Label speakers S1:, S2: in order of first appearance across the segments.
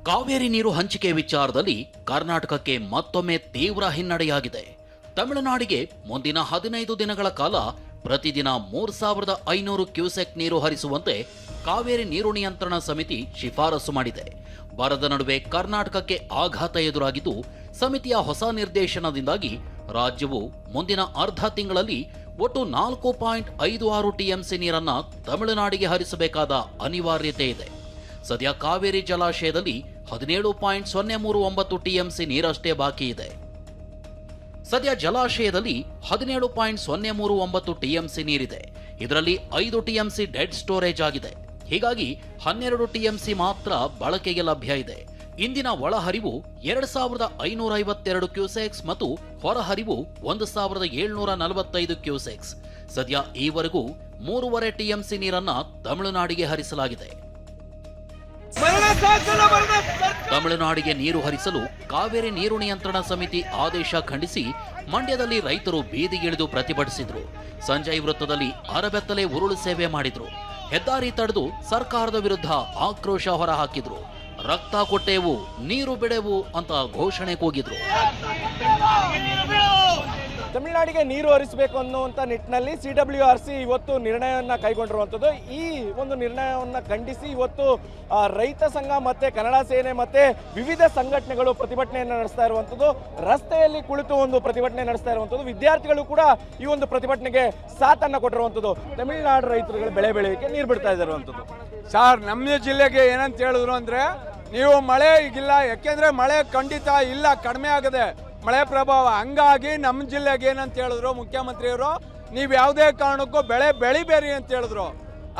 S1: ಕಾವೇರಿ ನೀರು ಹಂಚಿಕೆ ವಿಚಾರದಲ್ಲಿ ಕರ್ನಾಟಕಕ್ಕೆ ಮತ್ತೊಮ್ಮೆ ತೀವ್ರ ಹಿನ್ನಡೆಯಾಗಿದೆ. ತಮಿಳುನಾಡಿಗೆ ಮುಂದಿನ 15 ದಿನಗಳ ಕಾಲ ಪ್ರತಿದಿನ 3500 ಕ್ಯೂಸೆಕ್ ನೀರು ಹರಿಸುವಂತೆ ಕಾವೇರಿ ನೀರು ನಿಯಂತ್ರಣ ಸಮಿತಿ ಶಿಫಾರಸು ಮಾಡಿದೆ. ಬರದ ನಡುವೆ ಕರ್ನಾಟಕಕ್ಕೆ ಆಘಾತ ಎದುರಾಗಿದ್ದು, ಸಮಿತಿಯ ಹೊಸ ನಿರ್ದೇಶನದಿಂದಾಗಿ ರಾಜ್ಯವು ಮುಂದಿನ ಅರ್ಧ ತಿಂಗಳಲ್ಲಿ ಒಟ್ಟು 4.56 ಟಿಎಂಸಿ ನೀರನ್ನ ತಮಿಳುನಾಡಿಗೆ ಹರಿಸಬೇಕಾದ ಅನಿವಾರ್ಯತೆ ಇದೆ. ಸದ್ಯ ಕಾವೇರಿ ಜಲಾಶಯದಲ್ಲಿ 17.039 ಟಿಎಂಸಿ ನೀರಷ್ಟೇ ಬಾಕಿ ಇದೆ. ಸದ್ಯ ಜಲಾಶಯದಲ್ಲಿ 17.039 ಟಿಎಂಸಿ ನೀರಿದೆ. ಇದರಲ್ಲಿ 5 ಟಿಎಂಸಿ ಡೆಡ್ ಸ್ಟೋರೇಜ್ ಆಗಿದೆ. ಹೀಗಾಗಿ 12 ಟಿಎಂಸಿ ಮಾತ್ರ ಬಳಕೆಗೆ ಲಭ್ಯ ಇದೆ. ಇಂದಿನ ಒಳಹರಿವು 2552 ಕ್ಯೂಸೆಕ್ಸ್ ಮತ್ತು ಹೊರಹರಿವು 1745 ಕ್ಯೂಸೆಕ್ಸ್. ಸದ್ಯ ಈವರೆಗೂ 3.5 ಟಿಎಂಸಿ ನೀರನ್ನ ತಮಿಳುನಾಡಿಗೆ ಹರಿಸಲಾಗಿದೆ. ತಮಿಳುನಾಡಿಗೆ ನೀರು ಹರಿಸಲು ಕಾವೇರಿ ನೀರು ನಿಯಂತ್ರಣ ಸಮಿತಿ ಆದೇಶ ಖಂಡಿಸಿ ಮಂಡ್ಯದಲ್ಲಿ ರೈತರು ಬೀದಿಗಿಳಿದು ಪ್ರತಿಭಟಿಸಿದ್ರು. ಸಂಜಯ್ ವೃತ್ತದಲ್ಲಿ ಅರಬೆತ್ತಲೆ ಉರುಳು ಸೇವೆ ಮಾಡಿದ್ರು. ಹೆದ್ದಾರಿ ತಡೆದು ಸರ್ಕಾರದ ವಿರುದ್ಧ ಆಕ್ರೋಶ ಹೊರಹಾಕಿದ್ರು. ರಕ್ತ ಕೊಟ್ಟೆವು, ನೀರು ಬಿಡೆವು ಅಂತ ಘೋಷಣೆ ಕೂಗಿದ್ರು.
S2: ತಮಿಳುನಾಡಿಗೆ ನೀರು ಹರಿಸಬೇಕು ಅನ್ನುವಂಥ ನಿಟ್ಟಿನಲ್ಲಿ CWRC ಇವತ್ತು ನಿರ್ಣಯವನ್ನು ಕೈಗೊಂಡಿರುವಂಥದ್ದು. ಈ ಒಂದು ನಿರ್ಣಯವನ್ನು ಖಂಡಿಸಿ ಇವತ್ತು ರೈತ ಸಂಘ ಮತ್ತು ಕನ್ನಡ ಸೇನೆ ಮತ್ತು ವಿವಿಧ ಸಂಘಟನೆಗಳು ಪ್ರತಿಭಟನೆಯನ್ನು ನಡೆಸ್ತಾ ಇರುವಂಥದ್ದು. ರಸ್ತೆಯಲ್ಲಿ ಕುಳಿತು ಒಂದು ಪ್ರತಿಭಟನೆ ನಡೆಸ್ತಾ ಇರುವಂಥದ್ದು. ವಿದ್ಯಾರ್ಥಿಗಳು ಕೂಡ ಈ ಒಂದು ಪ್ರತಿಭಟನೆಗೆ ಸಾಥನ್ನು ಕೊಟ್ಟಿರುವಂಥದ್ದು. ತಮಿಳುನಾಡು ರೈತರುಗಳು ಬೆಳೆ ಬೆಳೆಯೋಕ್ಕೆ ನೀರು ಬಿಡ್ತಾ ಇರುವಂಥದ್ದು.
S3: ಸರ್, ನಮ್ಮ ಜಿಲ್ಲೆಗೆ ಏನಂತ ಹೇಳಿದ್ರು ಅಂದರೆ, ನೀವು ಮಳೆ ಈಗಿಲ್ಲ, ಯಾಕೆಂದರೆ ಮಳೆ ಖಂಡಿತ ಇಲ್ಲ, ಕಡಿಮೆ ಆಗದೆ ಮಳೆ ಪ್ರಭಾವ. ಹಂಗಾಗಿ ನಮ್ಮ ಜಿಲ್ಲೆಗೆ ಏನಂತ ಹೇಳಿದ್ರು ಮುಖ್ಯಮಂತ್ರಿಯವರು, ನೀವು ಯಾವುದೇ ಕಾರಣಕ್ಕೂ ಬೆಳೆ ಬೆಳಿಬೇರಿ ಅಂತ ಹೇಳಿದ್ರು.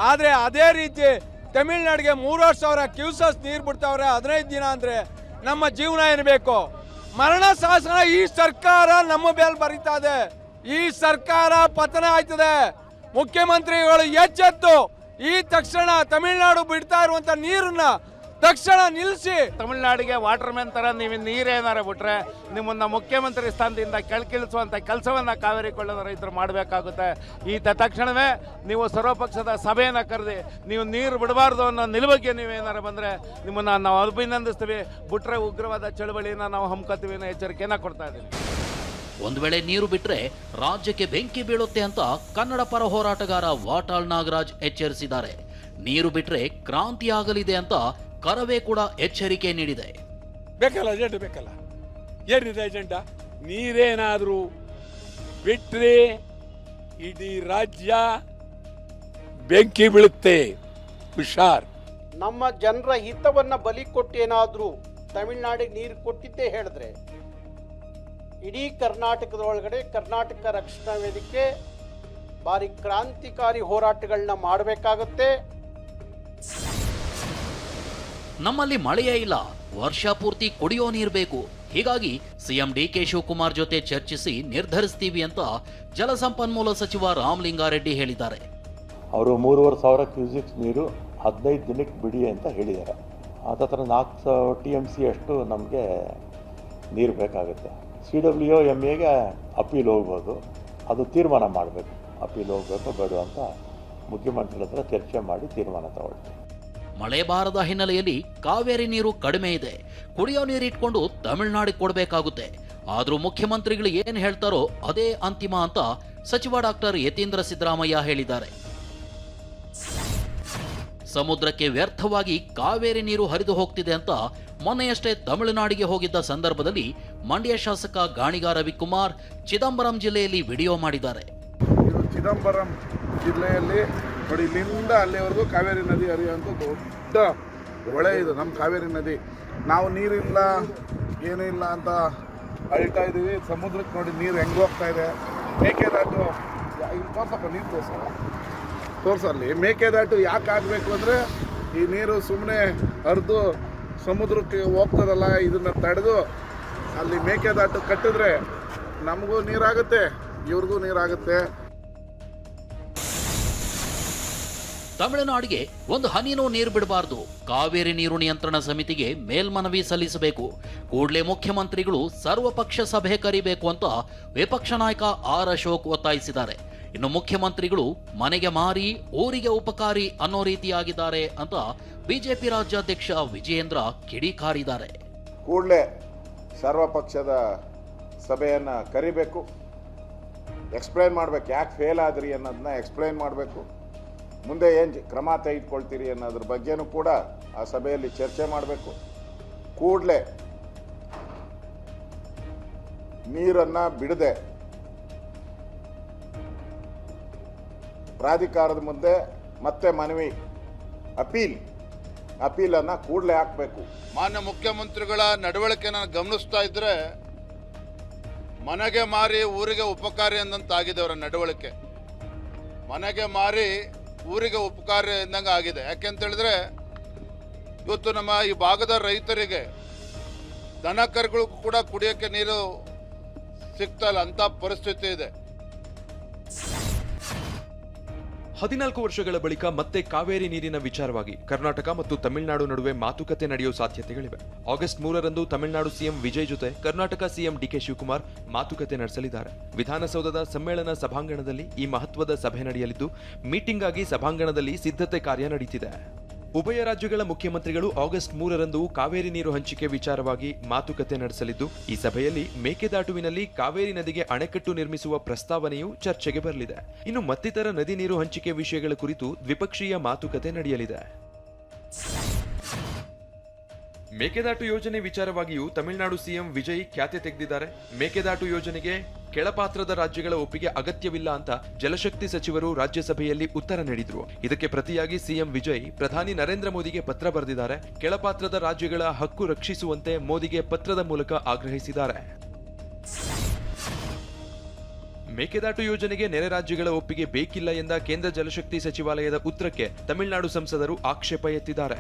S3: ಆದರೆ ಅದೇ ರೀತಿ ತಮಿಳ್ನಾಡಿಗೆ 3,000 ಕ್ಯೂಸೆಕ್ಸ್ ನೀರು ಬಿಡ್ತಾವ್ರೆ 15 ದಿನ ಅಂದರೆ ನಮ್ಮ ಜೀವನ ಏನು ಬೇಕು? ಮರಣ ಶಾಸನ ಈ ಸರ್ಕಾರ ನಮ್ಮ ಮೇಲೆ ಬರೀತಾ ಇದೆ. ಈ ಸರ್ಕಾರ ಪತನ ಆಯ್ತದೆ. ಮುಖ್ಯಮಂತ್ರಿಗಳು ಎಚ್ಚೆತ್ತು ಈ ತಕ್ಷಣ ತಮಿಳ್ನಾಡು ಬಿಡ್ತಾ ಇರುವಂಥ ನೀರನ್ನ ತಕ್ಷಣ ನಿಲ್ಲಿಸಿ.
S4: ತಮಿಳ್ನಾಡಿಗೆ ವಾಟರ್ ಮ್ಯಾನ್ ತರ ನೀವು ನೀರೇನಾರ ಬಿಟ್ರೆ ನಿಮ್ಮನ್ನ ಮುಖ್ಯಮಂತ್ರಿ ಸ್ಥಾನದಿಂದ ಕೆಳಕಿಳಿಸುವಂತ ಕೆಲಸವನ್ನ ಕಾವೇರಿ ಕೊಳ್ಳದ ರೈತರು ಮಾಡಬೇಕಾಗುತ್ತೆ. ಈ ತಕ್ಷಣವೇ ನೀವು ಸರ್ವಪಕ್ಷದ ಸಭೆಯನ್ನ ಕರೆದಿ ನೀವು ನೀರು ಬಿಡಬಾರ್ದು ಅನ್ನೋ ನಿಲುವಿಗೆ ನೀವೇನಾರ ಬಂದ್ರೆ ನಿಮ್ಮನ್ನ ನಾವು ಅಭಿನಂದಿಸ್ತೀವಿ. ಬಿಟ್ರೆ ಉಗ್ರವಾದ ಚಳವಳಿಯನ್ನ ನಾವು ಹಮ್ಮಿಕೊಳ್ತೀವಿ ಅನ್ನೋ ಎಚ್ಚರಿಕೆಯನ್ನ ಕೊಡ್ತಾ ಇದ್ದೀವಿ.
S1: ಒಂದು ವೇಳೆ ನೀರು ಬಿಟ್ರೆ ರಾಜ್ಯಕ್ಕೆ ಬೆಂಕಿ ಬೀಳುತ್ತೆ ಅಂತ ಕನ್ನಡ ಪರ ಹೋರಾಟಗಾರ ವಾಟಾಳ್ ನಾಗರಾಜ್ ಎಚ್ಚರಿಸಿದ್ದಾರೆ. ನೀರು ಬಿಟ್ರೆ ಕ್ರಾಂತಿ ಆಗಲಿದೆ ಅಂತ ಕರವೇ ಕೂಡ ಎಚ್ಚರಿಕೆ ನೀಡಿದೆ.
S5: ಬೇಕಲ್ಲ ಅಜೆಂಡ, ಬೇಕಲ್ಲ, ಏನಿದೆ ಅಜೆಂಡ? ನೀರೇನಾದ್ರೂ ಬಿಟ್ರೆ ಇಡೀ ರಾಜ್ಯ ಬೆಂಕಿ ಬೀಳುತ್ತೆ. ಹುಷಾರ್.
S6: ನಮ್ಮ ಜನರ ಹಿತವನ್ನ ಬಲಿ ಕೊಟ್ಟೇನಾದ್ರೂ ತಮಿಳುನಾಡಿಗೆ ನೀರು ಕೊಟ್ಟಿದ್ದೇ ಹೇಳಿದ್ರೆ ಇಡೀ ಕರ್ನಾಟಕದೊಳಗಡೆ ಕರ್ನಾಟಕ ರಕ್ಷಣಾ ವೇದಿಕೆ ಭಾರಿ ಕ್ರಾಂತಿಕಾರಿ ಹೋರಾಟಗಳನ್ನ ಮಾಡಬೇಕಾಗುತ್ತೆ.
S1: ನಮ್ಮಲ್ಲಿ ಮಳೆಯೇ ಇಲ್ಲ, ವರ್ಷ ಪೂರ್ತಿ ಕುಡಿಯೋ ನೀರು ಬೇಕು. ಹೀಗಾಗಿ ಸಿಎಂ ಡಿಕೆ ಶಿವಕುಮಾರ್ ಜೊತೆ ಚರ್ಚಿಸಿ ನಿರ್ಧರಿಸ್ತೀವಿ ಅಂತ ಜಲಸಂಪನ್ಮೂಲ ಸಚಿವ ರಾಮಲಿಂಗಾರೆಡ್ಡಿ ಹೇಳಿದ್ದಾರೆ.
S7: ಅವರು 3,500 ಕ್ಯೂಸೆಕ್ಸ್ ನೀರು 15 ದಿನಕ್ಕೆ ಬಿಡಿ ಅಂತ ಹೇಳಿದ್ದಾರೆ. ಅದತ್ರ 4 TMC ಅಷ್ಟು ನಮಗೆ ನೀರು ಬೇಕಾಗುತ್ತೆ. CWMAಗೆ ಅಪೀಲ್ ಹೋಗ್ಬೋದು, ಅದು ತೀರ್ಮಾನ ಮಾಡಬೇಕು. ಅಪೀಲ್ ಹೋಗಬೇಕು ಬೇಡ ಅಂತ ಮುಖ್ಯಮಂತ್ರಿಗಳ ಹತ್ರ ಚರ್ಚೆ ಮಾಡಿ ತೀರ್ಮಾನ ತಗೊಳ್ತೀವಿ.
S1: ಮಳೆ ಬಾರದ ಹಿನ್ನೆಲೆಯಲ್ಲಿ ಕಾವೇರಿ ನೀರು ಕಡಿಮೆ ಇದೆ. ಕುಡಿಯೋ ನೀರು ಇಟ್ಕೊಂಡು ತಮಿಳುನಾಡಿಗೆ ಕೊಡಬೇಕಾಗುತ್ತೆ. ಆದ್ರೂ ಮುಖ್ಯಮಂತ್ರಿಗಳು ಏನ್ ಹೇಳ್ತಾರೋ ಅದೇ ಅಂತಿಮ ಅಂತ ಸಚಿವ ಡಾಕ್ಟರ್ ಯತೀಂದ್ರ ಸಿದ್ದರಾಮಯ್ಯ ಹೇಳಿದ್ದಾರೆ. ಸಮುದ್ರಕ್ಕೆ ವ್ಯರ್ಥವಾಗಿ ಕಾವೇರಿ ನೀರು ಹರಿದು ಹೋಗ್ತಿದೆ ಅಂತ ಮೊನ್ನೆಯಷ್ಟೇ ತಮಿಳುನಾಡಿಗೆ ಹೋಗಿದ್ದ ಸಂದರ್ಭದಲ್ಲಿ ಮಂಡ್ಯ ಶಾಸಕ ಗಾಣಿಗ ರವಿಕುಮಾರ್ ಚಿದಂಬರಂ ಜಿಲ್ಲೆಯಲ್ಲಿ ವಿಡಿಯೋ ಮಾಡಿದ್ದಾರೆ.
S8: ಚಿದಂಬರಂ ಜಿಲ್ಲೆಯಲ್ಲಿ ನೋಡಿ, ಇಲ್ಲಿಂದ ಅಲ್ಲಿವರೆಗೂ ಕಾವೇರಿ ನದಿ ಹರಿಯುವಂಥ ದೊಡ್ಡ ಹೊಳೆ ಇದು ನಮ್ಮ ಕಾವೇರಿ ನದಿ. ನಾವು ನೀರಿಲ್ಲ ಏನೂ ಇಲ್ಲ ಅಂತ ಅಳ್ತಾ ಇದ್ದೀವಿ. ಸಮುದ್ರಕ್ಕೆ ನೋಡಿ ನೀರು ಹೆಂಗೆ ಹೋಗ್ತಾ ಇದೆ. ಮೇಕೆದಾಟು ಇಲ್ಲಿ ತೋರ್ಸಪ್ಪ, ನೀರು ತೋರ್ಸಲ್ಲಿ. ಮೇಕೆದಾಟು ಯಾಕೆ ಆಗಬೇಕು ಅಂದರೆ ಈ ನೀರು ಸುಮ್ಮನೆ ಹರಿದು ಸಮುದ್ರಕ್ಕೆ ಹೋಗ್ತದಲ್ಲ, ಇದನ್ನು ತಡೆದು ಅಲ್ಲಿ ಮೇಕೆದಾಟು ಕಟ್ಟಿದ್ರೆ ನಮಗೂ ನೀರಾಗುತ್ತೆ, ಇವ್ರಿಗೂ ನೀರಾಗುತ್ತೆ.
S1: ತಮಿಳುನಾಡಿಗೆ ಒಂದು ಹನಿನೂ ನೀರು ಬಿಡಬಾರದು. ಕಾವೇರಿ ನೀರು ನಿಯಂತ್ರಣ ಸಮಿತಿಗೆ ಮೇಲ್ಮನವಿ ಸಲ್ಲಿಸಬೇಕು. ಕೂಡಲೇ ಮುಖ್ಯಮಂತ್ರಿಗಳು ಸರ್ವಪಕ್ಷ ಸಭೆ ಕರೆಯಬೇಕು ಅಂತ ವಿಪಕ್ಷ ನಾಯಕ ಆರ್ ಅಶೋಕ್ ಒತ್ತಾಯಿಸಿದ್ದಾರೆ. ಇನ್ನು ಮುಖ್ಯಮಂತ್ರಿಗಳು ಮನೆಗೆ ಮಾರಿ ಊರಿಗೆ ಉಪಕಾರಿ ಅನ್ನೋ ರೀತಿಯಾಗಿದ್ದಾರೆ ಅಂತ ಬಿಜೆಪಿ ರಾಜ್ಯಾಧ್ಯಕ್ಷ ವಿಜಯೇಂದ್ರ ಕಿಡಿಕಾರಿದ್ದಾರೆ.
S8: ಕೂಡಲೇ ಸರ್ವಪಕ್ಷದ ಸಭೆಯನ್ನು ಕರಿಬೇಕು, ಎಕ್ಸ್ಪ್ಲೈನ್ ಮಾಡಬೇಕು, ಯಾಕೆ ಫೇಲ್ ಆದ್ರಿ ಅನ್ನೋದನ್ನ ಎಕ್ಸ್ಪ್ಲೈನ್ ಮಾಡಬೇಕು, ಮುಂದೆ ಏನು ಕ್ರಮ ತೆಗೆದುಕೊಳ್ತೀರಿ ಅನ್ನೋದ್ರ ಬಗ್ಗೆನೂ ಕೂಡ ಆ ಸಭೆಯಲ್ಲಿ ಚರ್ಚೆ ಮಾಡಬೇಕು. ಕೂಡಲೇ ನೀರನ್ನು ಬಿಡದೆ ಪ್ರಾಧಿಕಾರದ ಮುಂದೆ ಮತ್ತೆ ಮನವಿ ಅಪೀಲನ್ನು ಕೂಡಲೇ ಹಾಕಬೇಕು.
S9: ಮಾನ್ಯ ಮುಖ್ಯಮಂತ್ರಿಗಳ ನಡವಳಿಕೆನ ಗಮನಿಸ್ತಾ ಇದ್ರೆ ಮನೆಗೆ ಮಾರಿ ಊರಿಗೆ ಉಪಕಾರಿ ಅಂದಂತಾಗಿದೆ ಅವರ ನಡವಳಿಕೆ. ಮನೆಗೆ ಮಾರಿ ಊರಿಗೆ ಉಪಕಾರಿ ಎಂದಂಗೆ ಆಗಿದೆ. ಯಾಕೆಂತ ಹೇಳಿದ್ರೆ ಇವತ್ತು ನಮ್ಮ ಈ ಭಾಗದ ರೈತರಿಗೆ ದನ ಕರುಗಳಿಗೂ ಕೂಡ ಕುಡಿಯೋಕ್ಕೆ ನೀರು ಸಿಗ್ತಾ ಇಲ್ಲ ಅಂತ ಪರಿಸ್ಥಿತಿ ಇದೆ.
S10: 14 ವರ್ಷಗಳ ಬಳಿಕ ಮತ್ತೆ ಕಾವೇರಿ ನೀರಿನ ವಿಚಾರವಾಗಿ ಕರ್ನಾಟಕ ಮತ್ತು ತಮಿಳುನಾಡು ನಡುವೆ ಮಾತುಕತೆ ನಡೆಯುವ ಸಾಧ್ಯತೆಗಳಿವೆ. ಆಗಸ್ಟ್ 3ರಂದು ತಮಿಳುನಾಡು ಸಿಎಂ ವಿಜಯ್ ಜೊತೆ ಕರ್ನಾಟಕ ಸಿಎಂ ಡಿಕೆ ಶಿವಕುಮಾರ್ ಮಾತುಕತೆ ನಡೆಸಲಿದ್ದಾರೆ. ವಿಧಾನಸೌಧದ ಸಮ್ಮೇಳನ ಸಭಾಂಗಣದಲ್ಲಿ ಈ ಮಹತ್ವದ ಸಭೆ ನಡೆಯಲಿದ್ದು, ಮೀಟಿಂಗ್ ಆಗಿ ಸಭಾಂಗಣದಲ್ಲಿ ಸಿದ್ಧತೆ ಕಾರ್ಯ ನಡೆಯುತ್ತಿದೆ. ಉಭಯ ರಾಜ್ಯಗಳ ಮುಖ್ಯಮಂತ್ರಿಗಳು ಆಗಸ್ಟ್ 3ರಂದು ಕಾವೇರಿ ನೀರು ಹಂಚಿಕೆ ವಿಚಾರವಾಗಿ ಮಾತುಕತೆ ನಡೆಸಲಿದ್ದು, ಈ ಸಭೆಯಲ್ಲಿ ಮೇಕೆದಾಟುವಿನಲ್ಲಿ ಕಾವೇರಿ ನದಿಗೆ ಅಣೆಕಟ್ಟು ನಿರ್ಮಿಸುವ ಪ್ರಸ್ತಾವನೆಯು ಚರ್ಚೆಗೆ ಬರಲಿದೆ. ಇನ್ನು ಮತ್ತಿತರ ನದಿ ನೀರು ಹಂಚಿಕೆ ವಿಷಯಗಳ ಕುರಿತು ದ್ವಿಪಕ್ಷೀಯ ಮಾತುಕತೆ ನಡೆಯಲಿದೆ. ಮೇಕೆದಾಟು ಯೋಜನೆ ವಿಚಾರವಾಗಿಯೂ ತಮಿಳುನಾಡು ಸಿಎಂ ವಿಜಯ್ ಖ್ಯಾತೆ ತೆಗೆದಿದ್ದಾರೆ. ಮೇಕೆದಾಟು ಯೋಜನೆಗೆ ಕೆಳಪಾತ್ರದ ರಾಜ್ಯಗಳ ಒಪ್ಪಿಗೆ ಅಗತ್ಯವಿಲ್ಲ ಅಂತ ಜಲಶಕ್ತಿ ಸಚಿವರು ರಾಜ್ಯಸಭೆಯಲ್ಲಿ ಉತ್ತರ ನೀಡಿದ್ರು. ಇದಕ್ಕೆ ಪ್ರತಿಯಾಗಿ ಸಿಎಂ ವಿಜಯ್ ಪ್ರಧಾನಿ ನರೇಂದ್ರ ಮೋದಿಗೆ ಪತ್ರ ಬರೆದಿದ್ದಾರೆ. ಕೆಳಪಾತ್ರದ ರಾಜ್ಯಗಳ ಹಕ್ಕು ರಕ್ಷಿಸುವಂತೆ ಮೋದಿಗೆ ಪತ್ರದ ಮೂಲಕ ಆಗ್ರಹಿಸಿದ್ದಾರೆ. ಮೇಕೆದಾಟು ಯೋಜನೆಗೆ ನೆರೆ ರಾಜ್ಯಗಳ ಒಪ್ಪಿಗೆ ಬೇಕಿಲ್ಲ ಎಂದ ಕೇಂದ್ರ ಜಲಶಕ್ತಿ ಸಚಿವಾಲಯದ ಉತ್ತರಕ್ಕೆ ತಮಿಳುನಾಡು ಸಂಸದರು ಆಕ್ಷೇಪ ಎತ್ತಿದ್ದಾರೆ.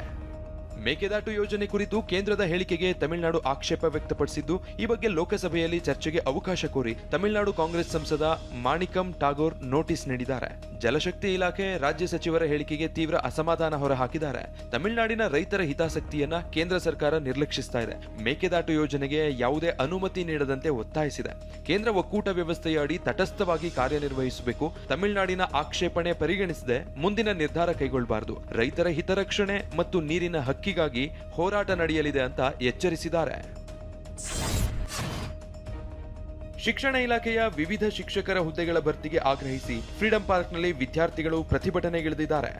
S10: ಮೇಕೆದಾಟು ಯೋಜನೆ ಕುರಿತು ಕೇಂದ್ರದ ಹೇಳಿಕೆಗೆ ತಮಿಳುನಾಡು ಆಕ್ಷೇಪ ವ್ಯಕ್ತಪಡಿಸಿದ್ದು, ಈ ಬಗ್ಗೆ ಲೋಕಸಭೆಯಲ್ಲಿ ಚರ್ಚೆಗೆ ಅವಕಾಶ ಕೋರಿ ತಮಿಳುನಾಡು ಕಾಂಗ್ರೆಸ್ ಸಂಸದ ಮಾಣಿಕಂ ಟಾಗೋರ್ ನೋಟಿಸ್ ನೀಡಿದ್ದಾರೆ. ಜಲಶಕ್ತಿ ಇಲಾಖೆ ರಾಜ್ಯ ಸಚಿವರ ಹೇಳಿಕೆಗೆ ತೀವ್ರ ಅಸಮಾಧಾನ ಹೊರಹಾಕಿದ್ದಾರೆ. ತಮಿಳುನಾಡಿನ ರೈತರ ಹಿತಾಸಕ್ತಿಯನ್ನ ಕೇಂದ್ರ ಸರ್ಕಾರ ನಿರ್ಲಕ್ಷಿಸ್ತಾ ಇದೆ. ಮೇಕೆದಾಟು ಯೋಜನೆಗೆ ಯಾವುದೇ ಅನುಮತಿ ನೀಡದಂತೆ ಒತ್ತಾಯಿಸಿದೆ. ಕೇಂದ್ರ ಒಕ್ಕೂಟ ವ್ಯವಸ್ಥೆಯ ಅಡಿ ತಟಸ್ಥವಾಗಿ ಕಾರ್ಯನಿರ್ವಹಿಸಬೇಕು. ತಮಿಳುನಾಡಿನ ಆಕ್ಷೇಪಣೆ ಪರಿಗಣಿಸದೆ ಮುಂದಿನ ನಿರ್ಧಾರ ಕೈಗೊಳ್ಳಬಾರದು. ರೈತರ ಹಿತರಕ್ಷಣೆ ಮತ್ತು ನೀರಿನ ಹಕ್ಕಿಗಾಗಿ ಹೋರಾಟ ನಡೆಯಲಿದೆ ಅಂತ ಎಚ್ಚರಿಸಿದ್ದಾರೆ. ಶಿಕ್ಷಣ ಇಲಾಖೆಯ ವಿವಿಧ ಶಿಕ್ಷಕರ ಹುದ್ದೆಗಳ ಭರ್ತಿಗೆ ಆಗ್ರಹಿಸಿ ಫ್ರೀಡಂ ಪಾರ್ಕ್ನಲ್ಲಿ ವಿದ್ಯಾರ್ಥಿಗಳು ಪ್ರತಿಭಟನೆಗಿಳಿದಿದ್ದಾರೆ.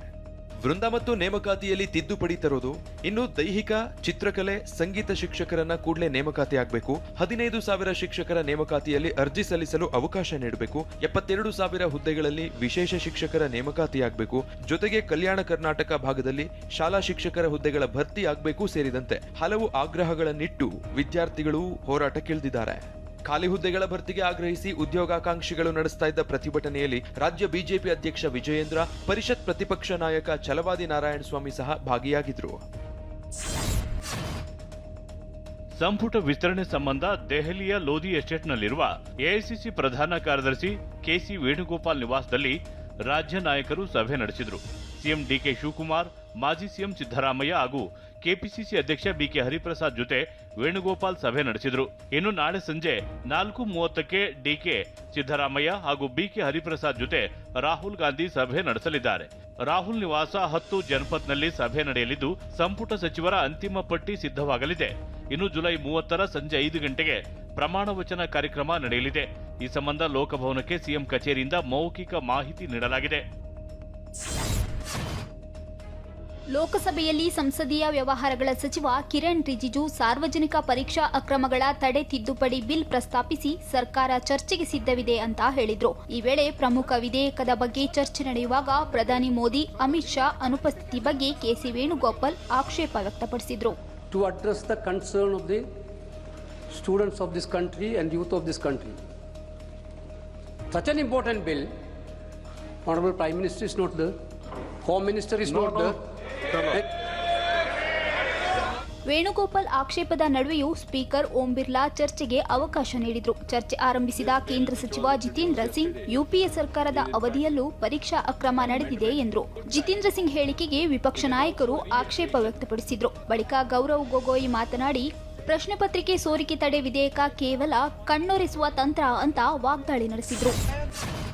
S10: ವೃಂದ ಮತ್ತು ನೇಮಕಾತಿಯಲ್ಲಿ ತಿದ್ದುಪಡಿ ತರುವುದು, ಇನ್ನು ದೈಹಿಕ, ಚಿತ್ರಕಲೆ, ಸಂಗೀತ ಶಿಕ್ಷಕರನ್ನ ಕೂಡಲೇ ನೇಮಕಾತಿ ಆಗಬೇಕು. 15,000 ಶಿಕ್ಷಕರ ನೇಮಕಾತಿಯಲ್ಲಿ ಅರ್ಜಿ ಸಲ್ಲಿಸಲು ಅವಕಾಶ ನೀಡಬೇಕು. 72,000 ಹುದ್ದೆಗಳಲ್ಲಿ ವಿಶೇಷ ಶಿಕ್ಷಕರ ನೇಮಕಾತಿಯಾಗಬೇಕು. ಜೊತೆಗೆ ಕಲ್ಯಾಣ ಕರ್ನಾಟಕ ಭಾಗದಲ್ಲಿ ಶಾಲಾ ಶಿಕ್ಷಕರ ಹುದ್ದೆಗಳ ಭರ್ತಿ ಆಗಬೇಕು ಸೇರಿದಂತೆ ಹಲವು ಆಗ್ರಹಗಳನ್ನಿಟ್ಟು ವಿದ್ಯಾರ್ಥಿಗಳು ಹೋರಾಟಕ್ಕಿಳಿದಿದ್ದಾರೆ. ಖಾಲಿ ಹುದ್ದೆಗಳ ಭರ್ತಿಗೆ ಆಗ್ರಹಿಸಿ ಉದ್ಯೋಗಾಕಾಂಕ್ಷಿಗಳು ನಡೆಸ್ತಾ ಇದ್ದ ಪ್ರತಿಭಟನೆಯಲ್ಲಿ ರಾಜ್ಯ ಬಿಜೆಪಿ ಅಧ್ಯಕ್ಷ ವಿಜಯೇಂದ್ರ, ಪರಿಷತ್ ಪ್ರತಿಪಕ್ಷ ನಾಯಕ ಛಲವಾದಿ ನಾರಾಯಣಸ್ವಾಮಿ ಸಹ ಭಾಗಿಯಾಗಿದ್ರು.
S11: ಸಂಪುಟ ವಿಸ್ತರಣೆ ಸಂಬಂಧ ದೆಹಲಿಯ ಲೋಧಿ ಎಸ್ಟೇಟ್ನಲ್ಲಿರುವ ಎಐಸಿಸಿ ಪ್ರಧಾನ ಕಾರ್ಯದರ್ಶಿ ಕೆಸಿ ವೇಣುಗೋಪಾಲ್ ನಿವಾಸದಲ್ಲಿ ರಾಜ್ಯ ನಾಯಕರು ಸಭೆ ನಡೆಸಿದರು. ಸಿಎಂ ಡಿಕೆ ಶಿವಕುಮಾರ್, ಮಾಜಿ ಸಿಎಂ ಸಿದ್ದರಾಮಯ್ಯ ಹಾಗೂ ಕೆಪಿಸಿಸಿ ಅಧ್ಯಕ್ಷ ಬಿಕೆ ಹರಿಪ್ರಸಾದ್ ಜೊತೆ ವೇಣುಗೋಪಾಲ್ ಸಭೆ ನಡೆಸಿದರು. ಇನ್ನು ನಾಳೆ ಸಂಜೆ 4:30ಕ್ಕೆ ಡಿಕೆ, ಸಿದ್ದರಾಮಯ್ಯ ಹಾಗೂ ಬಿಕೆ ಹರಿಪ್ರಸಾದ್ ಜೊತೆ ರಾಹುಲ್ ಗಾಂಧಿ ಸಭೆ ನಡೆಸಲಿದ್ದಾರೆ. ರಾಹುಲ್ ನಿವಾಸ 10 ಜನಪಥ್ನಲ್ಲಿ ಸಭೆ ನಡೆಯಲಿದ್ದು, ಸಂಪುಟ ಸಚಿವರ ಅಂತಿಮ ಪಟ್ಟಿ ಸಿದ್ಧವಾಗಲಿದೆ. ಇನ್ನು ಜುಲೈ 30ರ ಸಂಜೆ 5 ಗಂಟೆಗೆ ಪ್ರಮಾಣ ವಚನ ಕಾರ್ಯಕ್ರಮ ನಡೆಯಲಿದೆ. ಈ ಸಂಬಂಧ ಲೋಕಭವನಕ್ಕೆ ಸಿಎಂ ಕಚೇರಿಯಿಂದ ಮೌಖಿಕ ಮಾಹಿತಿ ನೀಡಲಾಗಿದೆ.
S12: ಲೋಕಸಭೆಯಲ್ಲಿ ಸಂಸದೀಯ ವ್ಯವಹಾರಗಳ ಸಚಿವ ಕಿರಣ್ ರಿಜಿಜು ಸಾರ್ವಜನಿಕ ಪರೀಕ್ಷಾ ಅಕ್ರಮಗಳ ತಡೆ ತಿದ್ದುಪಡಿ ಬಿಲ್ ಪ್ರಸ್ತಾಪಿಸಿ ಸರ್ಕಾರ ಚರ್ಚೆಗೆ ಸಿದ್ಧವಿದೆ ಅಂತ ಹೇಳಿದ್ರು. ಈ ವೇಳೆ ಪ್ರಮುಖ ವಿಧೇಯಕದ ಬಗ್ಗೆ ಚರ್ಚೆ ನಡೆಯುವಾಗ ಪ್ರಧಾನಿ ಮೋದಿ, ಅಮಿತ್ ಶಾ ಅನುಪಸ್ಥಿತಿ ಬಗ್ಗೆ ಕೆಸಿ ವೇಣುಗೋಪಾಲ್ ಆಕ್ಷೇಪ ವ್ಯಕ್ತಪಡಿಸಿದ್ರು.
S13: To address the concern of the students of this country and youth of this country. Such an important bill, Honorable Prime Minister is not there, Home Minister is not there.
S12: Venugopal ಆಕ್ಷೇಪದ ನಡುವೆಯೂ speaker Om Birla ಚರ್ಚೆಗೆ ಅವಕಾಶ ನೀಡಿದ್ರು. ಚರ್ಚೆ ಆರಂಭಿಸಿದ ಕೇಂದ್ರ ಸಚಿವ Jitendra Singh, UPA ಸರ್ಕಾರದ ಅವಧಿಯಲ್ಲೂ ಪರೀಕ್ಷಾ ಅಕ್ರಮ ನಡೆದಿದೆ ಎಂದರು. ಜಿತೇಂದ್ರ ಸಿಂಗ್ ಹೇಳಿಕೆಗೆ ವಿಪಕ್ಷ ನಾಯಕರು ಆಕ್ಷೇಪ ವ್ಯಕ್ತಪಡಿಸಿದ್ರು. ಬಳಿಕ ಗೌರವ್ ಗೊಗೋಯ್ ಮಾತನಾಡಿ, ಪ್ರಶ್ನೆ ಪತ್ರಿಕೆ ಸೋರಿಕೆ ತಡೆ ವಿಧೇಯಕ ಕೇವಲ ಕಣ್ಣೊರೆಸುವ ತಂತ್ರ ಅಂತ ವಾಗ್ದಾಳಿ ನಡೆಸಿದ್ರು.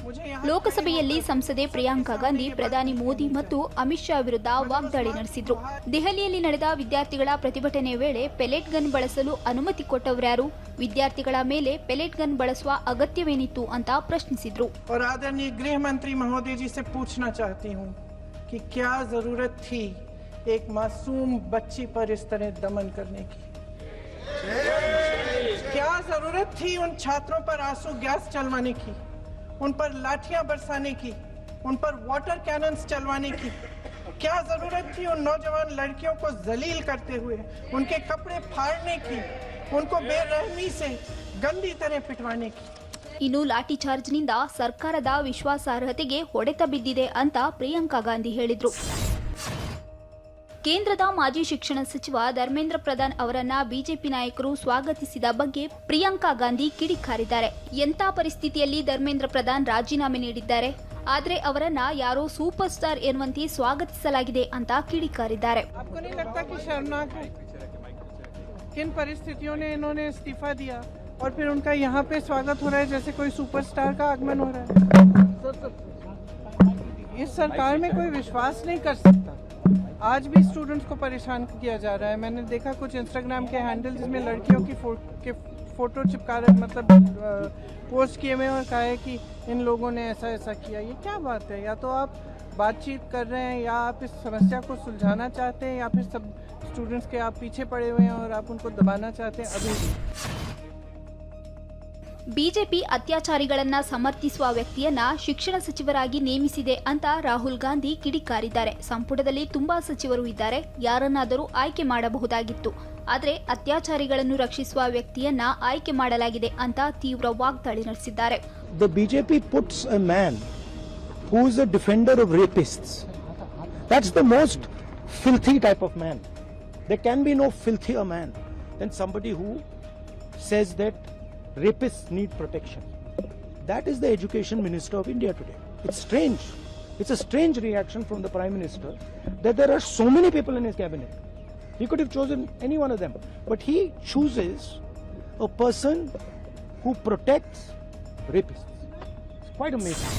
S14: मुझे यहाँ
S12: ಲೋಕಸಭೆಯಲ್ಲಿ ಸಂಸದೆ ಪ್ರಿಯಾಂಕಾ ಗಾಂಧಿ ಪ್ರಧಾನಿ ಮೋದಿ ಮತ್ತು ಅಮಿತ್ ಶಾ ವಿರುದ್ಧ ವಾಗ್ದಾಳಿ ನಡೆಸಿದ್ರು. ದೆಹಲಿಯಲ್ಲಿ ನಡೆದ ವಿದ್ಯಾರ್ಥಿಗಳ ಪ್ರತಿಭಟನೆ ವೇಳೆ ಪೆಲೆಟ್ ಗನ್ ಬಳಸಲು ಅನುಮತಿ ಕೊಟ್ಟವರ್ಯಾರು? ವಿದ್ಯಾರ್ಥಿಗಳ ಮೇಲೆ ಪೆಲೆಟ್ ಗನ್ ಬಳಸುವ ಅಗತ್ಯವೇನಿತ್ತು ಅಂತ ಪ್ರಶ್ನಿಸಿದ್ರು.
S14: आदरणीय गृह मंत्री महोदय जी से पूछना चाहती हूँ कि क्या जरूरत थी एक मासूम बच्ची पर इस तरह दमन करने की? क्या जरूरत थी उन छात्रों पर आंसू गैस चलवाने की, उन पर लाठियां बरसाने की, उन पर वाटर कैनन्स चलवाने की? क्या जरूरत थी उन नौजवान लड़कियों को जलील करते हुए उनके कपड़े फाड़ने की, उनको बेरहमी से गंदी तरह पिटवाने की?
S12: ಇನ್ನು ಲಾಠಿ ಚಾರ್ಜ್ನಿಂದ ಸರ್ಕಾರದ ವಿಶ್ವಾಸಾರ್ಹತೆಗೆ ಹೊಡೆತ ಬಿದ್ದಿದೆ ಅಂತ ಪ್ರಿಯಾಂಕಾ ಗಾಂಧಿ ಹೇಳಿದ್ರು. ಕೇಂದ್ರದ ಮಾಜಿ ಶಿಕ್ಷಣ ಸಚಿವ ಧರ್ಮೇಂದ್ರ ಪ್ರಧಾನ್ ಅವರನ್ನ ಬಿಜೆಪಿ ನಾಯಕರು ಸ್ವಾಗತಿಸಿದ ಬಗ್ಗೆ ಪ್ರಿಯಾಂಕಾ ಗಾಂಧಿ ಕಿಡಿಕಾರಿದ್ದಾರೆ. ಎಂಥ ಪರಿಸ್ಥಿತಿಯಲ್ಲಿ ಧರ್ಮೇಂದ್ರ ಪ್ರಧಾನ್ ರಾಜೀನಾಮೆ ನೀಡಿದ್ದಾರೆ, ಆದರೆ ಅವರನ್ನ ಯಾರೋ ಸೂಪರ್ ಸ್ಟಾರ್ ಎನ್ನುವಂತೆ ಸ್ವಾಗತಿಸಲಾಗಿದೆ ಅಂತ ಕಿಡಿಕಾರಿದ್ದಾರೆ.
S14: किन परिस्थितियों ने इन्होंने इस्तीफा दिया और फिर उनका यहाँ पे स्वागत हो रहा है जैसे कोई सुपरस्टार का आगमन हो रहा है? इस सरकार में कोई विश्वास नहीं कर सकता. आज भी स्टूडेंट्स को परेशान किया जा रहा है. मैंने देखा कुछ इंस्टाग्राम के हैंडल जिसमें लड़कियों की फोटो चिपका रहे, मतलब पोस्ट किए हुए और कहा है कि इन लोगों ने ऐसा ऐसा किया. ये क्या बात है? या तो आप बातचीत कर रहे हैं या आप इस समस्या को सुलझाना चाहते हैं या फिर सब स्टूडेंट्स के आप पीछे पड़े हुए हैं और आप उनको दबाना चाहते हैं. अभी
S12: ಬಿಜೆಪಿ ಅತ್ಯಾಚಾರಿಗಳನ್ನ ಸಮರ್ಥಿಸುವ ವ್ಯಕ್ತಿಯನ್ನ ಶಿಕ್ಷಣ ಸಚಿವರಾಗಿ ನೇಮಿಸಿದೆ ಅಂತ ರಾಹುಲ್ ಗಾಂಧಿ ಕಿಡಿಕಾರಿದ್ದಾರೆ. ಸಂಪುಟದಲ್ಲಿ ತುಂಬಾ ಸಚಿವರು ಇದ್ದಾರೆ, ಯಾರನ್ನಾದರೂ ಆಯ್ಕೆ ಮಾಡಬಹುದಾಗಿತ್ತು, ಆದರೆ ಅತ್ಯಾಚಾರಿಗಳನ್ನು ರಕ್ಷಿಸುವ ವ್ಯಕ್ತಿಯನ್ನ ಆಯ್ಕೆ ಮಾಡಲಾಗಿದೆ ಅಂತ ತೀವ್ರ ವಾಗ್ದಾಳಿ ನಡೆಸಿದ್ದಾರೆ.
S15: The BJP puts a man who is a defender of rapists. That's the most filthy type of man. There can be no filthier man than somebody who says that rapists need protection. That is the education minister of India today. It's strange. It's a strange reaction from the Prime Minister that there are so many people in his cabinet. He could have chosen any one of them. But he chooses a person who protects rapists. It's quite amazing.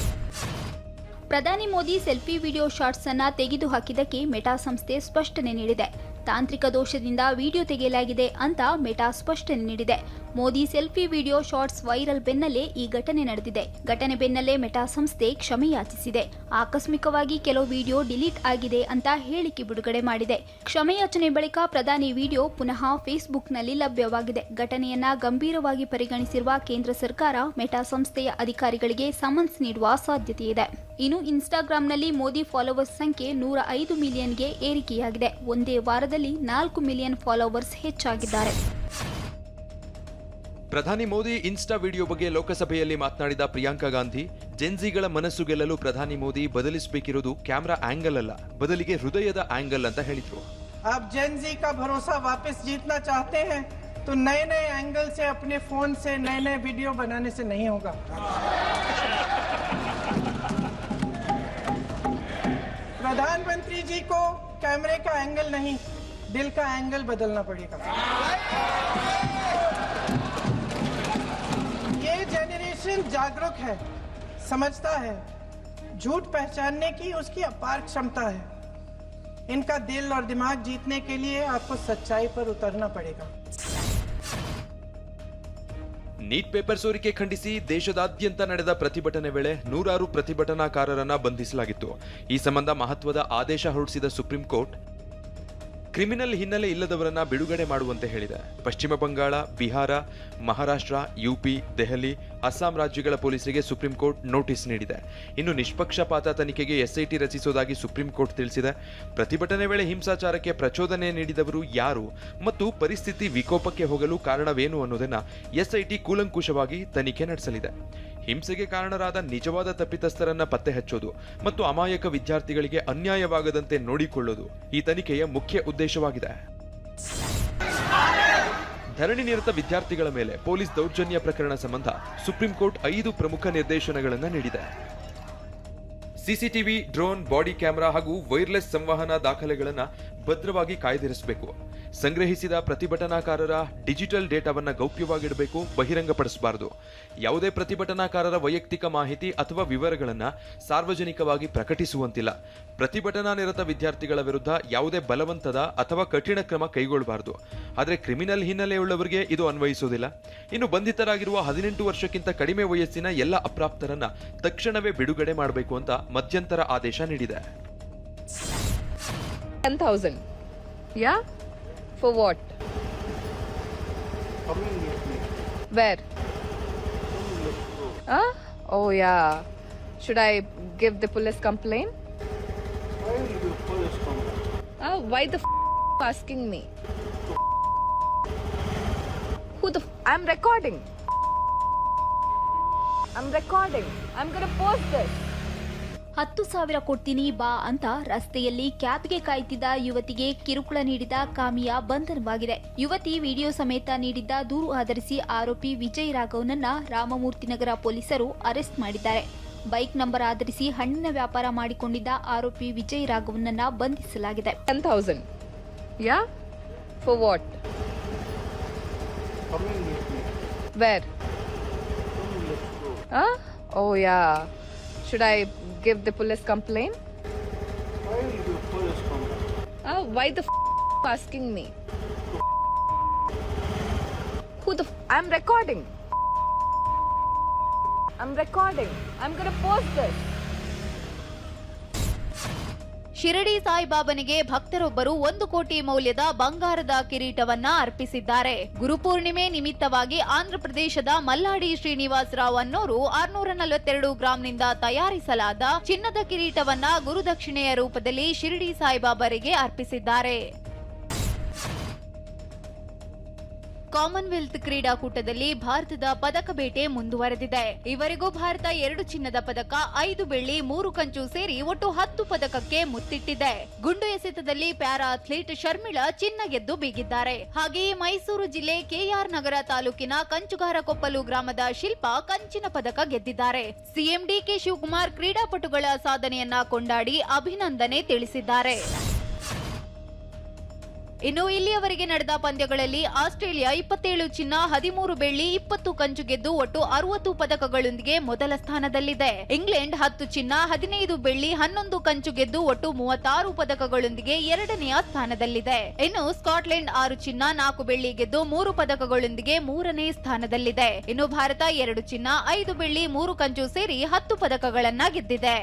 S12: ಪ್ರಧಾನಿ Modi selfie video shorts ಅನ್ನ ತೆಗೆದುಹಾಕಿದ್ದಕ್ಕೆ meta ಸಂಸ್ಥೆ ಸ್ಪಷ್ಟನೆ ನೀಡಿದೆ. ತಾಂತ್ರಿಕ ದೋಷದಿಂದ video ತೆಗೆಯಲಾಗಿದೆ ಅಂತ meta ಸ್ಪಷ್ಟನೆ ನೀಡಿದೆ. Modi selfie video shorts viral ಬೆನ್ನಲ್ಲೇ ಈ ಘಟನೆ ನಡೆದಿದೆ. ಘಟನೆ ಬೆನ್ನಲ್ಲೇ ಮೆಟಾ ಸಂಸ್ಥೆ ಕ್ಷಮೆ ಯಾಚಿಸಿದೆ. ಆಕಸ್ಮಿಕವಾಗಿ ಕೆಲವು ವಿಡಿಯೋ ಡಿಲೀಟ್ ಆಗಿದೆ ಅಂತ ಹೇಳಿಕೆ ಬಿಡುಗಡೆ ಮಾಡಿದೆ. ಕ್ಷಮೆಯಾಚನೆ ಬಳಿಕ ಪ್ರಧಾನಿ ವಿಡಿಯೋ ಪುನಃ ಫೇಸ್ಬುಕ್ನಲ್ಲಿ ಲಭ್ಯವಾಗಿದೆ. ಘಟನೆಯನ್ನ ಗಂಭೀರವಾಗಿ ಪರಿಗಣಿಸಿರುವ ಕೇಂದ್ರ ಸರ್ಕಾರ ಮೆಟಾ ಸಂಸ್ಥೆಯ ಅಧಿಕಾರಿಗಳಿಗೆ ಸಮನ್ಸ್ ನೀಡುವ ಸಾಧ್ಯತೆ ಇದೆ. ಇನ್ನು ಇನ್ಸ್ಟಾಗ್ರಾಂನಲ್ಲಿ ಮೋದಿ ಫಾಲೋವರ್ಸ್ ಸಂಖ್ಯೆ 105 ಮಿಲಿಯನ್ಗೆ ಏರಿಕೆಯಾಗಿದೆ. ಒಂದೇ ವಾರದಲ್ಲಿ 4 ಮಿಲಿಯನ್ ಫಾಲೋವರ್ಸ್ ಹೆಚ್ಚಾಗಿದ್ದಾರೆ.
S10: ಪ್ರಧಾನಿ ಮೋದಿ ಇನ್ಸ್ಟಾ ವಿಡಿಯೋ ಬಗ್ಗೆ ಲೋಕಸಭೆಯಲ್ಲಿ ಮಾತನಾಡಿದ ಪ್ರಿಯಾಂಕಾ ಗಾಂಧಿ, ಜೆನ್ಸಿಗಳ ಮನಸ್ಸು ಗೆಲ್ಲಲು ಪ್ರಧಾನಿ ಮೋದಿ ಬದಲಿಸಬೇಕಿರೋದು ಕ್ಯಾಮೆರಾ ಆಂಗಲ್ ಅಲ್ಲ, ಬದಲಿಗೆ ಹೃದಯದ ಆಂಗಲ್ ಅಂತ ಹೇಳಿದ್ರು.
S14: आप जेनजी का भरोसा वापस जीतना चाहते हैं तो नए नए एंगल से अपने फोन से नए नए वीडियो बनाने से नहीं होगा. प्रधानमंत्री जी को कैमरे का एंगल नहीं, दिल का एंगल बदलना पड़ेगा. ये जेनरेशन जागरूक है, समझता है, झूठ पहचानने की उसकी अपार क्षमता है. इनका दिल और दिमाग जीतने के लिए आपको सच्चाई पर उतरना पड़ेगा.
S10: ನೀಟ್ ಪೇಪರ್ ಸೋರಿಕೆ ಖಂಡಿಸಿ ದೇಶದಾದ್ಯಂತ ನಡೆದ ಪ್ರತಿಭಟನೆ ವೇಳೆ 100 ಪ್ರತಿಭಟನಾಕಾರರನ್ನ ಬಂಧಿಸಲಾಗಿತ್ತು. ಈ ಸಂಬಂಧ ಮಹತ್ವದ ಆದೇಶ ಹೊರಡಿಸಿದ ಸುಪ್ರೀಂ ಕೋರ್ಟ್ ಕ್ರಿಮಿನಲ್ ಹಿನ್ನೆಲೆ ಇಲ್ಲದವರನ್ನ ಬಿಡುಗಡೆ ಮಾಡುವಂತೆ ಹೇಳಿದೆ. ಪಶ್ಚಿಮ ಬಂಗಾಳ, ಬಿಹಾರ, ಮಹಾರಾಷ್ಟ್ರ, ಯುಪಿ, ದೆಹಲಿ, ಅಸ್ಸಾಂ ರಾಜ್ಯಗಳ ಪೊಲೀಸರಿಗೆ ಸುಪ್ರೀಂ ಕೋರ್ಟ್ ನೋಟಿಸ್ ನೀಡಿದೆ. ಇನ್ನು ನಿಷ್ಪಕ್ಷಪಾತ ತನಿಖೆಗೆ ಎಸ್ಐಟಿ ರಚಿಸುವುದಾಗಿ ಸುಪ್ರೀಂ ಕೋರ್ಟ್ ತಿಳಿಸಿದೆ. ಪ್ರತಿಭಟನೆ ವೇಳೆ ಹಿಂಸಾಚಾರಕ್ಕೆ ಪ್ರಚೋದನೆ ನೀಡಿದವರು ಯಾರು ಮತ್ತು ಪರಿಸ್ಥಿತಿ ವಿಕೋಪಕ್ಕೆ ಹೋಗಲು ಕಾರಣವೇನು ಅನ್ನೋದನ್ನ ಎಸ್ಐಟಿ ಕೂಲಂಕುಷವಾಗಿ ತನಿಖೆ ನಡೆಸಲಿದೆ. ಹಿಂಸೆಗೆ ಕಾರಣರಾದ ನಿಜವಾದ ತಪ್ಪಿತಸ್ಥರನ್ನ ಪತ್ತೆ ಹಚ್ಚೋದು ಮತ್ತು ಅಮಾಯಕ ವಿದ್ಯಾರ್ಥಿಗಳಿಗೆ ಅನ್ಯಾಯವಾಗದಂತೆ ನೋಡಿಕೊಳ್ಳೋದು ಈ ತನಿಖೆಯ ಮುಖ್ಯ ಉದ್ದೇಶವಾಗಿದೆ. ಧರಣಿ ನಿರತ ವಿದ್ಯಾರ್ಥಿಗಳ ಮೇಲೆ ಪೊಲೀಸ್ ದೌರ್ಜನ್ಯ ಪ್ರಕರಣ ಸಂಬಂಧ ಸುಪ್ರೀಂ ಕೋರ್ಟ್ 5 ಪ್ರಮುಖ ನಿರ್ದೇಶನಗಳನ್ನು ನೀಡಿದೆ. ಸಿಸಿಟಿವಿ, ಡ್ರೋನ್, ಬಾಡಿ ಕ್ಯಾಮೆರಾ ಹಾಗೂ ವೈರ್ಲೆಸ್ ಸಂವಹನ ದಾಖಲೆಗಳನ್ನು ಭದ್ರವಾಗಿ ಕಾಯ್ದಿರಿಸಬೇಕು. ಸಂಗ್ರಹಿಸಿದ ಪ್ರತಿಭಟನಾಕಾರರ ಡಿಜಿಟಲ್ ಡೇಟಾವನ್ನು ಗೌಪ್ಯವಾಗಿಡಬೇಕು, ಬಹಿರಂಗಪಡಿಸಬಾರದು. ಯಾವುದೇ ಪ್ರತಿಭಟನಾಕಾರರ ವೈಯಕ್ತಿಕ ಮಾಹಿತಿ ಅಥವಾ ವಿವರಗಳನ್ನು ಸಾರ್ವಜನಿಕವಾಗಿ ಪ್ರಕಟಿಸುವಂತಿಲ್ಲ. ಪ್ರತಿಭಟನಾ ನಿರತ ವಿದ್ಯಾರ್ಥಿಗಳ ವಿರುದ್ಧ ಯಾವುದೇ ಬಲವಂತದ ಅಥವಾ ಕಠಿಣ ಕ್ರಮ ಕೈಗೊಳ್ಳಬಾರದು. ಆದರೆ ಕ್ರಿಮಿನಲ್ ಹಿನ್ನೆಲೆಯುಳ್ಳವರಿಗೆ ಇದು ಅನ್ವಯಿಸುವುದಿಲ್ಲ. ಇನ್ನು ಬಂಧಿತರಾಗಿರುವ 18 ವರ್ಷಕ್ಕಿಂತ ಕಡಿಮೆ ವಯಸ್ಸಿನ ಎಲ್ಲ ಅಪ್ರಾಪ್ತರನ್ನ ತಕ್ಷಣವೇ ಬಿಡುಗಡೆ ಮಾಡಬೇಕು ಅಂತ ಮಧ್ಯಂತರ ಆದೇಶ ನೀಡಿದೆ.
S16: 10,000. Yeah? For what? Where? Oh yeah. Should I give the police complaint? Why the asking me? Who the I'm recording. I'm gonna post this.
S12: 10,000 ಕೊಡ್ತೀನಿ ಬಾ ಅಂತ ರಸ್ತೆಯಲ್ಲಿ ಕ್ಯಾಬ್ಗೆ ಕಾಯ್ತಿದ್ದ ಯುವತಿಗೆ ಕಿರುಕುಳ ನೀಡಿದ ಕಾಮಿಯಾ ಬಂಧನವಾಗಿದೆ. ಯುವತಿ ವಿಡಿಯೋ ಸಮೇತ ನೀಡಿದ್ದ ದೂರು ಆಧರಿಸಿ ಆರೋಪಿ ವಿಜಯ್ ರಾಘವ್ನನ್ನ ರಾಮಮೂರ್ತಿನಗರ ಪೊಲೀಸರು ಅರೆಸ್ಟ್ ಮಾಡಿದ್ದಾರೆ. ಬೈಕ್ ನಂಬರ್ ಆಧರಿಸಿ ಹಣ್ಣಿನ ವ್ಯಾಪಾರ ಮಾಡಿಕೊಂಡಿದ್ದ ಆರೋಪಿ ವಿಜಯ್ ರಾಘವ್ನನ್ನ ಬಂಧಿಸಲಾಗಿದೆ.
S16: 10,000. Yeah? For what? Where? Oh yeah. Should I give the police complaint? Why the asking me? Who the I'm recording. I'm gonna post this.
S12: Shirdi ಸಾಯಿಬಾಬನಿಗೆ ಭಕ್ತರೊಬ್ಬರು 1 ಕೋಟಿ ಮೌಲ್ಯದ ಬಂಗಾರದ ಕಿರೀಟವನ್ನ ಅರ್ಪಿಸಿದ್ದಾರೆ. ಗುರುಪೂರ್ಣಿಮೆ ನಿಮಿತ್ತವಾಗಿ ಆಂಧ್ರಪ್ರದೇಶದ ಮಲ್ಲಾಡಿ ಶ್ರೀನಿವಾಸ್ ರಾವ್ ಅನ್ನೋರು 642 ಗ್ರಾಂನಿಂದ ತಯಾರಿಸಲಾದ ಚಿನ್ನದ ಕಿರೀಟವನ್ನ ಗುರುದಕ್ಷಿಣೆಯ ರೂಪದಲ್ಲಿ ಶಿರಡಿ ಸಾಯಿಬಾಬರಿಗೆ ಅರ್ಪಿಸಿದ್ದಾರೆ. ಕಾಮನ್ವೆಲ್ತ್ ಕ್ರೀಡಾಕೂಟದಲ್ಲಿ ಭಾರತದ ಪದಕ ಬೇಟೆ ಮುಂದುವರೆದಿದೆ. ಇವರೆಗೂ ಭಾರತ 2 ಚಿನ್ನದ ಪದಕ, 5 ಬೆಳ್ಳಿ, 3 ಕಂಚು ಸೇರಿ ಒಟ್ಟು 10 ಪದಕಕ್ಕೆ ಮುತ್ತಿಟ್ಟಿದೆ. ಗುಂಡು ಎಸೆತದಲ್ಲಿ ಪ್ಯಾರಾ ಅಥ್ಲೀಟ್ ಶರ್ಮಿಳಾ ಚಿನ್ನ ಗೆದ್ದು ಬೀಗಿದ್ದಾರೆ. ಹಾಗೆಯೇ ಮೈಸೂರು ಜಿಲ್ಲೆ ಕೆಆರ್ ನಗರ ತಾಲೂಕಿನ ಕಂಚುಗಾರಕೊಪ್ಪಲು ಗ್ರಾಮದ ಶಿಲ್ಪಾ ಕಂಚಿನ ಪದಕ ಗೆದ್ದಿದ್ದಾರೆ. ಸಿಎಂ ಡಿಕೆ ಶಿವಕುಮಾರ್ ಕ್ರೀಡಾಪಟುಗಳ ಸಾಧನೆಯನ್ನ ಕೊಂಡಾಡಿ ಅಭಿನಂದನೆ ತಿಳಿಸಿದ್ದಾರೆ. ಇನ್ನು ಇಲ್ಲಿಯವರೆಗೆ ನಡೆದ ಪಂದ್ಯಗಳಲ್ಲಿ ಆಸ್ಟ್ರೇಲಿಯಾ 27 ಚಿನ್ನ, 13 ಬೆಳ್ಳಿ, 20 ಕಂಚು ಗೆದ್ದು ಒಟ್ಟು 60 ಪದಕಗಳೊಂದಿಗೆ ಮೊದಲ ಸ್ಥಾನದಲ್ಲಿದೆ. ಇಂಗ್ಲೆಂಡ್ 10 ಚಿನ್ನ, 15 ಬೆಳ್ಳಿ, 11 ಕಂಚು ಗೆದ್ದು ಒಟ್ಟು 36 ಪದಕಗಳೊಂದಿಗೆ ಎರಡನೆಯ ಸ್ಥಾನದಲ್ಲಿದೆ. ಇನ್ನು ಸ್ಕಾಟ್ಲೆಂಡ್ 6 ಚಿನ್ನ, 4 ಬೆಳ್ಳಿ ಗೆದ್ದು 3 ಪದಕಗಳೊಂದಿಗೆ ಮೂರನೇ ಸ್ಥಾನದಲ್ಲಿದೆ. ಇನ್ನು ಭಾರತ 2 ಚಿನ್ನ, 5 ಬೆಳ್ಳಿ, 3 ಕಂಚು ಸೇರಿ 10 ಪದಕಗಳನ್ನ ಗೆದ್ದಿದೆ.